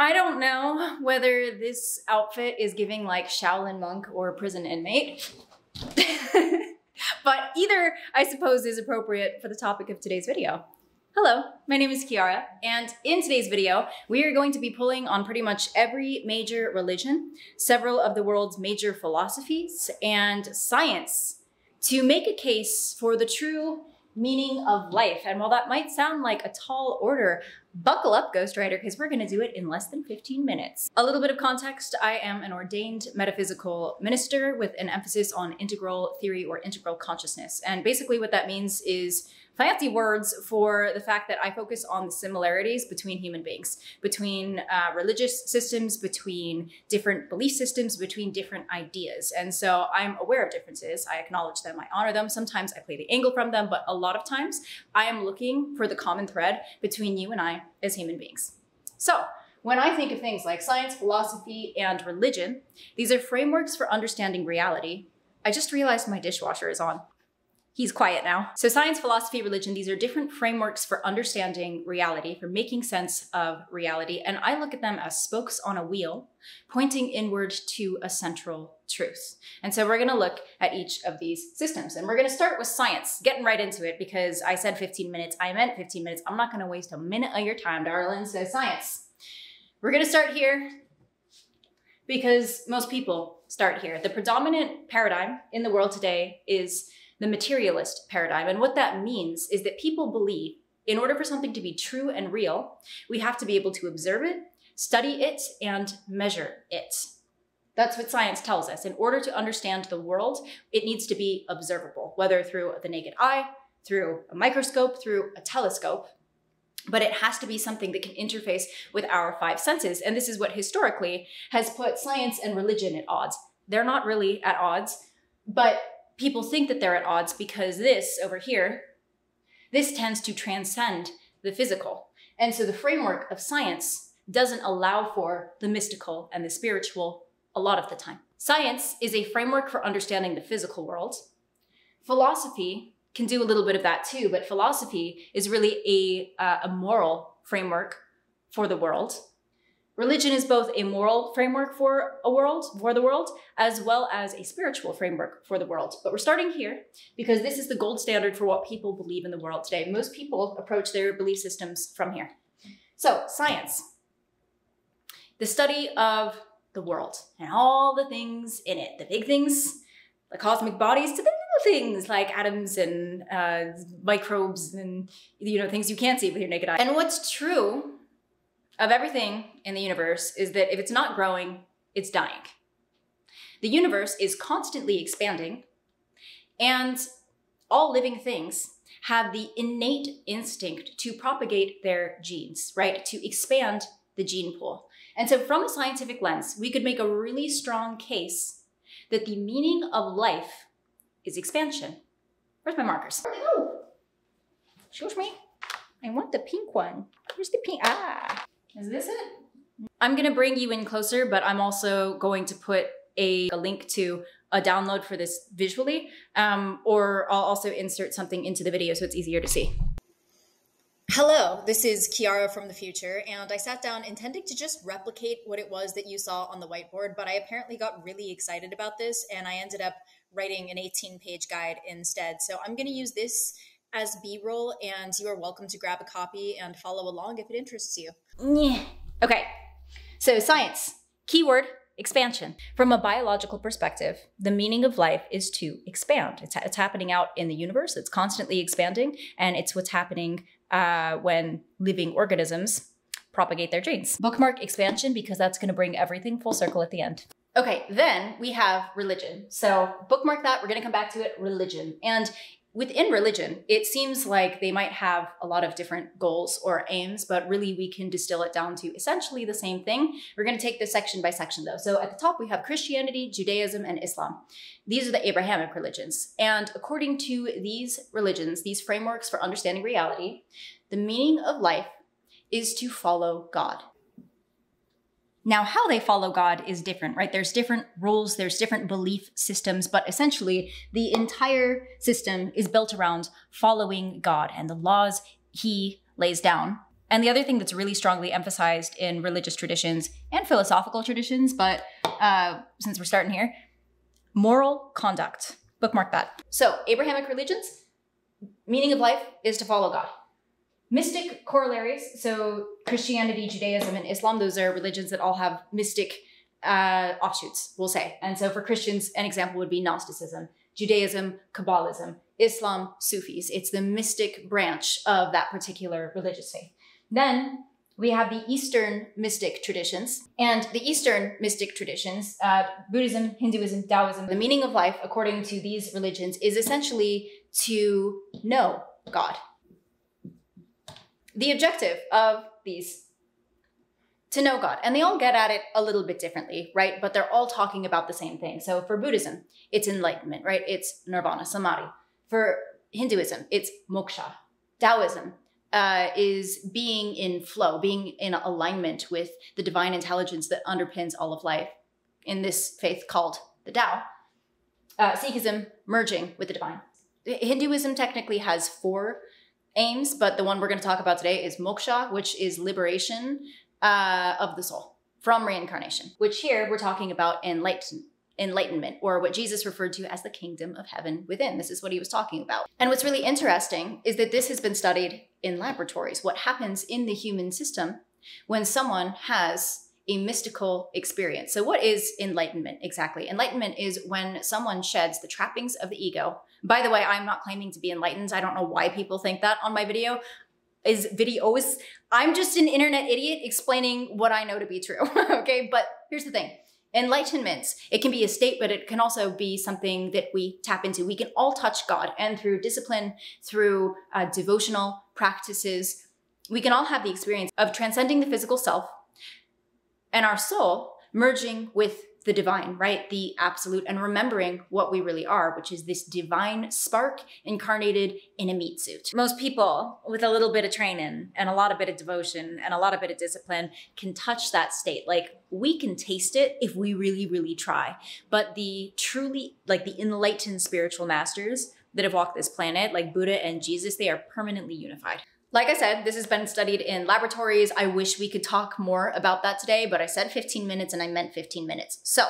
I don't know whether this outfit is giving like Shaolin monk or prison inmate, but either I suppose is appropriate for the topic of today's video. Hello, my name is Kiara, and in today's video, we are going to be pulling on pretty much every major religion, several of the world's major philosophies, and science to make a case for the true meaning of life. And while that might sound like a tall order, buckle up, Ghostwriter, because we're gonna do it in less than 15 minutes. A little bit of context, I am an ordained metaphysical minister with an emphasis on integral theory or integral consciousness. And basically what that means is fancy words for the fact that I focus on the similarities between human beings, between religious systems, between different belief systems, between different ideas. And so I'm aware of differences. I acknowledge them, I honor them. Sometimes I play the angle from them, but a lot of times I am looking for the common thread between you and I as human beings. So when I think of things like science, philosophy, and religion, these are frameworks for understanding reality. I just realized my dishwasher is on. He's quiet now. So science, philosophy, religion, these are different frameworks for understanding reality, for making sense of reality. And I look at them as spokes on a wheel, pointing inward to a central truth. And so we're gonna look at each of these systems. And we're gonna start with science, getting right into it, because I said 15 minutes, I meant 15 minutes. I'm not gonna waste a minute of your time, darling. So science. We're gonna start here because most people start here. The predominant paradigm in the world today is the materialist paradigm. And what that means is that people believe in order for something to be true and real, we have to be able to observe it, study it, and measure it. That's what science tells us. In order to understand the world, it needs to be observable, whether through the naked eye, through a microscope, through a telescope. But it has to be something that can interface with our five senses. And this is what historically has put science and religion at odds. They're not really at odds, but people think that they're at odds because this over here, this tends to transcend the physical. And so the framework of science doesn't allow for the mystical and the spiritual a lot of the time. Science is a framework for understanding the physical world. Philosophy can do a little bit of that too, but philosophy is really a moral framework for the world. Religion is both a moral framework for the world, as well as a spiritual framework for the world. But we're starting here because this is the gold standard for what people believe in the world today. Most people approach their belief systems from here. So, science. The study of the world and all the things in it. The big things, the cosmic bodies, to the little things like atoms and microbes and things you can't see with your naked eye. And what's true of everything in the universe is that if it's not growing, it's dying. The universe is constantly expanding, and all living things have the innate instinct to propagate their genes, right? To expand the gene pool. And so from a scientific lens, we could make a really strong case that the meaning of life is expansion. Where's my markers? Oh, excuse me. I want the pink one. Where's the pink? Ah. Is this it? I'm gonna bring you in closer, but I'm also going to put a link to a download for this visually, or I'll also insert something into the video so it's easier to see. Hello, this is Kiara from the future, and I sat down intending to just replicate what it was that you saw on the whiteboard, but I apparently got really excited about this, and I ended up writing an 18-page guide instead. So I'm gonna use this as B-roll, and you are welcome to grab a copy and follow along if it interests you. Okay, so science, keyword, expansion. From a biological perspective, the meaning of life is to expand. It's happening out in the universe, it's constantly expanding, and it's what's happening when living organisms propagate their genes. Bookmark expansion, because that's gonna bring everything full circle at the end. Okay, then we have religion. So bookmark that, we're gonna come back to it, religion. And within religion, it seems like they might have a lot of different goals or aims, but really we can distill it down to essentially the same thing. We're gonna take this section by section though. So at the top we have Christianity, Judaism, and Islam. These are the Abrahamic religions. And according to these religions, these frameworks for understanding reality, the meaning of life is to follow God. Now, how they follow God is different, right? There's different rules, there's different belief systems, but essentially the entire system is built around following God and the laws he lays down. And the other thing that's really strongly emphasized in religious traditions and philosophical traditions, but since we're starting here, moral conduct. Bookmark that. So Abrahamic religions, meaning of life is to follow God. Mystic corollaries, so Christianity, Judaism, and Islam, those are religions that all have mystic offshoots, we'll say. And so for Christians, an example would be Gnosticism, Judaism, Kabbalism, Islam, Sufis. It's the mystic branch of that particular religious faith. Then we have the Eastern mystic traditions. And the Eastern mystic traditions, Buddhism, Hinduism, Taoism, the meaning of life, according to these religions, is essentially to know God. The objective of these, to know God. And they all get at it a little bit differently, right? But they're all talking about the same thing. So for Buddhism, it's enlightenment, right? It's nirvana, samadhi. For Hinduism, it's moksha. Taoism is being in flow, being in alignment with the divine intelligence that underpins all of life, in this faith called the Tao. Sikhism, merging with the divine. Hinduism technically has 4 aims, but the one we're going to talk about today is moksha, which is liberation of the soul from reincarnation, which here we're talking about enlightenment, or what Jesus referred to as the kingdom of heaven within. This is what he was talking about. And what's really interesting is that this has been studied in laboratories. What happens in the human system when someone has a mystical experience. So what is enlightenment exactly? Enlightenment is when someone sheds the trappings of the ego. By the way, I'm not claiming to be enlightened. I don't know why people think that on my video. I'm just an internet idiot explaining what I know to be true, okay? But here's the thing. Enlightenment, it can be a state, but it can also be something that we tap into. We can all touch God, and through discipline, through devotional practices, we can all have the experience of transcending the physical self and our soul merging with the divine, right? The absolute, and remembering what we really are, which is this divine spark incarnated in a meat suit. Most people with a little bit of training and a lot of bit of devotion and a lot of bit of discipline can touch that state. Like, we can taste it if we really, really try. But the truly, like the enlightened spiritual masters that have walked this planet, like Buddha and Jesus, they are permanently unified. Like I said, this has been studied in laboratories. I wish we could talk more about that today, but I said 15 minutes and I meant 15 minutes. So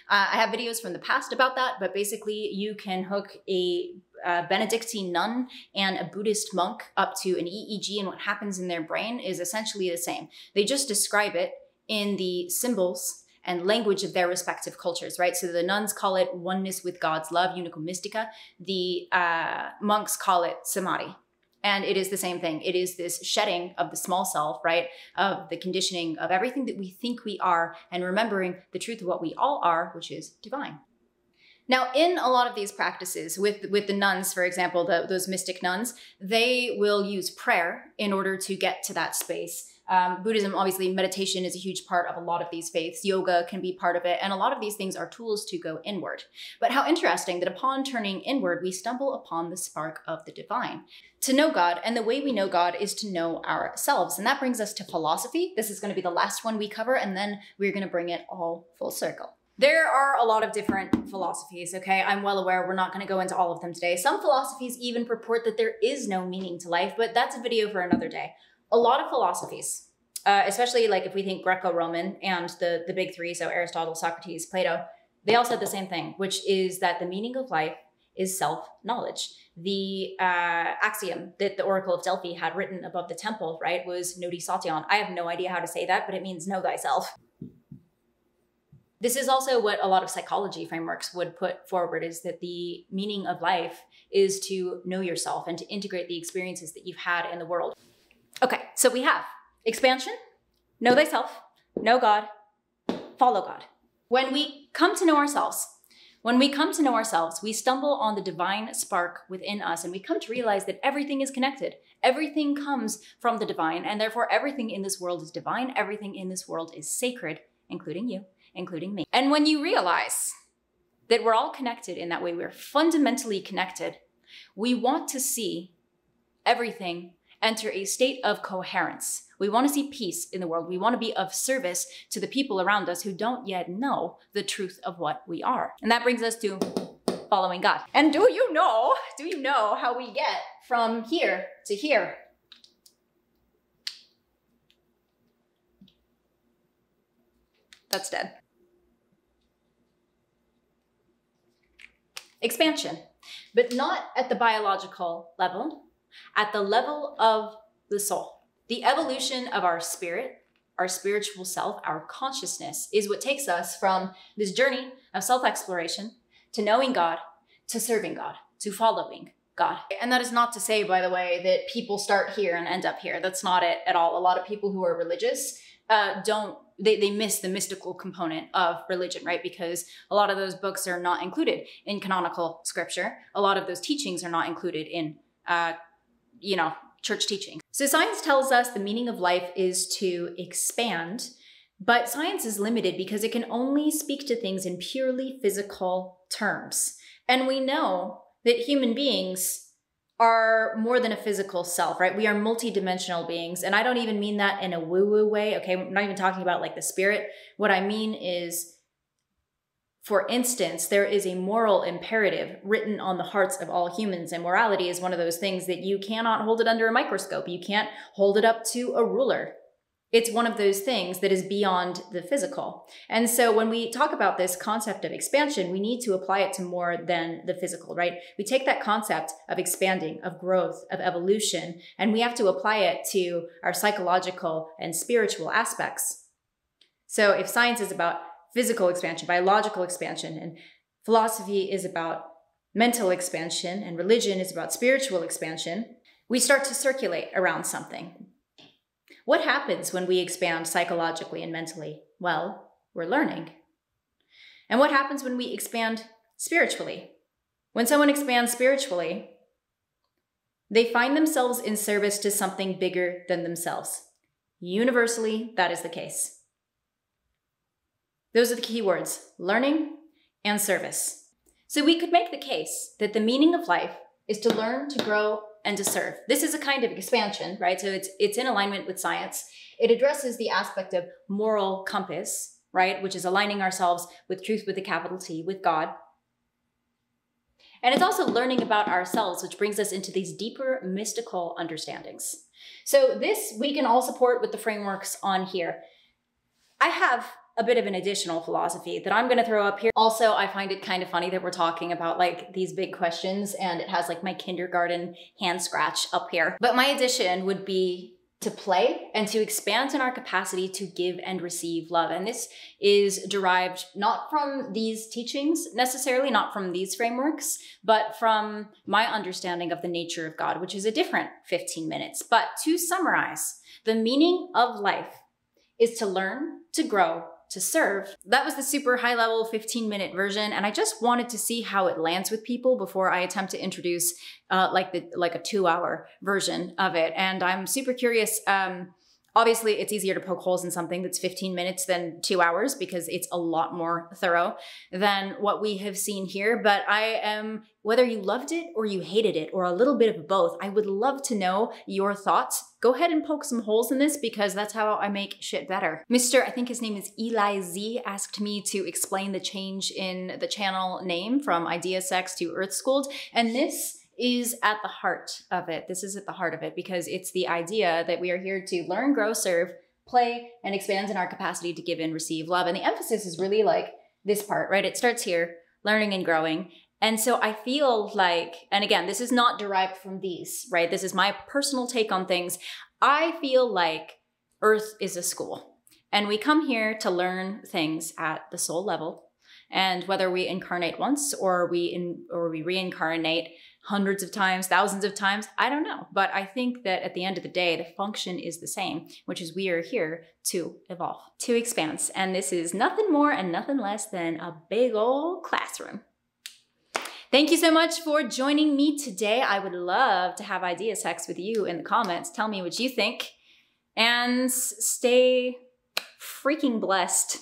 I have videos from the past about that, but basically you can hook a Benedictine nun and a Buddhist monk up to an EEG, and what happens in their brain is essentially the same. They just describe it in the symbols and language of their respective cultures, right? So the nuns call it oneness with God's love, unico mystica. The monks call it samadhi. And it is the same thing. It is this shedding of the small self, right? Of the conditioning of everything that we think we are, and remembering the truth of what we all are, which is divine. Now, in a lot of these practices, with the nuns, for example, those mystic nuns, they will use prayer in order to get to that space. Buddhism, obviously, meditation is a huge part of a lot of these faiths. Yoga can be part of it. And a lot of these things are tools to go inward. But how interesting that upon turning inward, we stumble upon the spark of the divine. To know God, and the way we know God is to know ourselves. And that brings us to philosophy. This is going to be the last one we cover, and then we're going to bring it all full circle. There are a lot of different philosophies, okay? I'm well aware we're not going to go into all of them today. Some philosophies even purport that there is no meaning to life, but that's a video for another day. A lot of philosophies, especially like if we think Greco-Roman and the big 3, so Aristotle, Socrates, Plato, they all said the same thing, which is that the meaning of life is self-knowledge. The axiom that the Oracle of Delphi had written above the temple, right, was Nodi Sation. I have no idea how to say that, but it means know thyself. This is also what a lot of psychology frameworks would put forward, is that the meaning of life is to know yourself and to integrate the experiences that you've had in the world. Okay, so we have expansion, know thyself, know God, follow God. When we come to know ourselves, we stumble on the divine spark within us, and we come to realize that everything is connected. Everything comes from the divine, and therefore everything in this world is divine. Everything in this world is sacred, including you, including me. And when you realize that we're all connected in that way, we're fundamentally connected, we want to see everything enter a state of coherence. We want to see peace in the world. We want to be of service to the people around us who don't yet know the truth of what we are. And that brings us to following God. And do you know how we get from here to here? That's dead. Expansion, but not at the biological level, at the level of the soul. The evolution of our spirit, our spiritual self, our consciousness is what takes us from this journey of self-exploration to knowing God, to serving God, to following God. And that is not to say, by the way, that people start here and end up here. That's not it at all. A lot of people who are religious they miss the mystical component of religion, right? Because a lot of those books are not included in canonical scripture. A lot of those teachings are not included in, church teaching. So science tells us the meaning of life is to expand, but science is limited because it can only speak to things in purely physical terms. And we know that human beings are more than a physical self, right? We are multidimensional beings. And I don't even mean that in a woo-woo way. Okay, I'm not even talking about like the spirit. What I mean is, for instance, there is a moral imperative written on the hearts of all humans. And morality is one of those things that you cannot hold it under a microscope. You can't hold it up to a ruler. It's one of those things that is beyond the physical. And so when we talk about this concept of expansion, we need to apply it to more than the physical, right? We take that concept of expanding, of growth, of evolution, and we have to apply it to our psychological and spiritual aspects. So if science is about physical expansion, biological expansion, and philosophy is about mental expansion, and religion is about spiritual expansion, we start to circulate around something. What happens when we expand psychologically and mentally? Well, we're learning. And what happens when we expand spiritually? When someone expands spiritually, they find themselves in service to something bigger than themselves. Universally, that is the case. Those are the key words: learning and service. So we could make the case that the meaning of life is to learn, to grow, and to serve. This is a kind of expansion, right? So it's in alignment with science. It addresses the aspect of moral compass, right? Which is aligning ourselves with truth with a capital T, with God. And it's also learning about ourselves, which brings us into these deeper mystical understandings. So this we can all support with the frameworks on here. I have a bit of an additional philosophy that I'm going to throw up here. Also, I find it kind of funny that we're talking about like these big questions and it has like my kindergarten hand scratch up here. But my addition would be to play and to expand in our capacity to give and receive love. And this is derived not from these teachings necessarily, not from these frameworks, but from my understanding of the nature of God, which is a different 15 minutes. But to summarize, the meaning of life is to learn, to grow, to serve. That was the super high level 15-minute version. And I just wanted to see how it lands with people before I attempt to introduce like a 2-hour version of it. And I'm super curious. Obviously, it's easier to poke holes in something that's 15 minutes than 2 hours because it's a lot more thorough than what we have seen here. But I am, whether you loved it or you hated it or a little bit of both, I would love to know your thoughts. Go ahead and poke some holes in this because that's how I make shit better. I think his name is Eli Z, asked me to explain the change in the channel name from Idea Sex to Earth Schooled. And this is at the heart of it. This is at the heart of it because it's the idea that we are here to learn, grow, serve, play, and expand in our capacity to give and receive love. And the emphasis is really like this part, right? It starts here, learning and growing. And so I feel like, and again, this is not derived from these, right? This is my personal take on things. I feel like Earth is a school and we come here to learn things at the soul level. And whether we incarnate once or we reincarnate hundreds of times, thousands of times, I don't know. But I think that at the end of the day, the function is the same, which is we are here to evolve, to expand. And this is nothing more and nothing less than a big old classroom. Thank you so much for joining me today. I would love to have idea sex with you in the comments. Tell me what you think and stay freaking blessed.